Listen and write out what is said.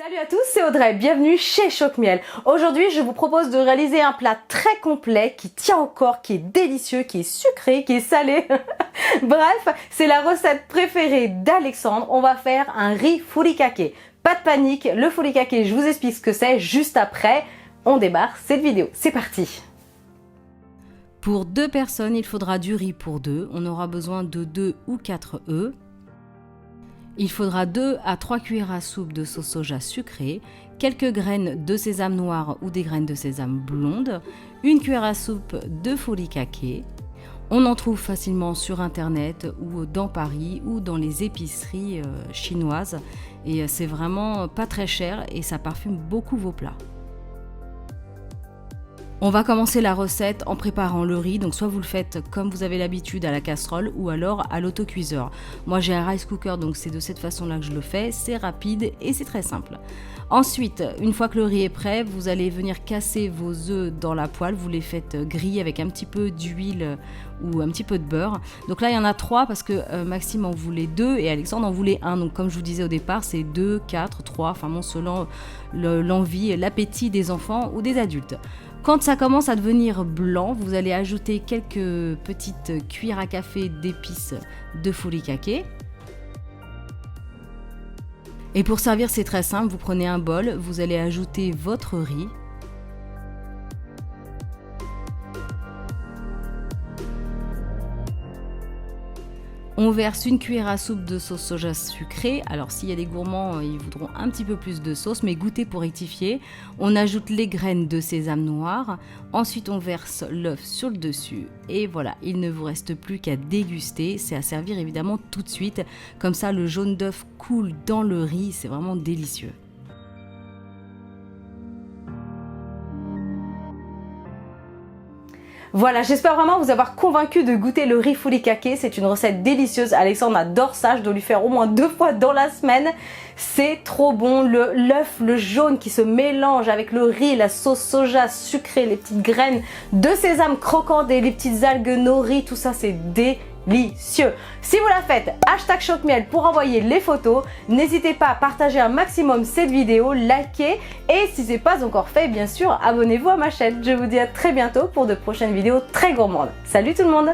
Salut à tous, c'est Audrey, bienvenue chez Choc Miel. Aujourd'hui, je vous propose de réaliser un plat très complet qui tient au corps, qui est délicieux, qui est sucré, qui est salé. Bref, c'est la recette préférée d'Alexandre. On va faire un riz furikake. Pas de panique, le furikake, je vous explique ce que c'est juste après. On démarre cette vidéo, c'est parti. Pour 2 personnes, il faudra du riz pour 2. On aura besoin de 2 ou 4 œufs. Il faudra 2 à 3 cuillères à soupe de sauce soja sucrée, quelques graines de sésame noir ou des graines de sésame blonde, 1 cuillère à soupe de furikake. On en trouve facilement sur internet ou dans Paris ou dans les épiceries chinoises et c'est vraiment pas très cher et ça parfume beaucoup vos plats. On va commencer la recette en préparant le riz, donc soit vous le faites comme vous avez l'habitude à la casserole ou alors à l'autocuiseur. Moi j'ai un rice cooker donc c'est de cette façon-là que je le fais, c'est rapide et c'est très simple. Ensuite, une fois que le riz est prêt, vous allez venir casser vos œufs dans la poêle, vous les faites griller avec un petit peu d'huile ou un petit peu de beurre. Donc là il y en a 3 parce que Maxime en voulait 2 et Alexandre en voulait 1. Donc comme je vous disais au départ, c'est 2, 4, 3, enfin bon, selon l'envie, l'appétit des enfants ou des adultes. Quand ça commence à devenir blanc, vous allez ajouter quelques petites cuillères à café d'épices de furikake. Et pour servir, c'est très simple, vous prenez un bol, vous allez ajouter votre riz. On verse 1 cuillère à soupe de sauce soja sucrée. Alors s'il y a des gourmands, ils voudront un petit peu plus de sauce, mais goûtez pour rectifier. On ajoute les graines de sésame noir. Ensuite, on verse l'œuf sur le dessus. Et voilà, il ne vous reste plus qu'à déguster. C'est à servir évidemment tout de suite. Comme ça, le jaune d'œuf coule dans le riz. C'est vraiment délicieux. Voilà, j'espère vraiment vous avoir convaincu de goûter le riz furikake. C'est une recette délicieuse. Alexandre adore ça. Je dois lui faire au moins 2 fois dans la semaine. C'est trop bon. L'œuf, le jaune qui se mélange avec le riz, la sauce soja sucrée, les petites graines de sésame croquantes et les petites algues nori. Tout ça, c'est délicieux. Si vous la faites, hashtag ChocMiel pour envoyer les photos. N'hésitez pas à partager un maximum cette vidéo, liker et si ce n'est pas encore fait, bien sûr, abonnez-vous à ma chaîne. Je vous dis à très bientôt pour de prochaines vidéos très gourmandes. Salut tout le monde!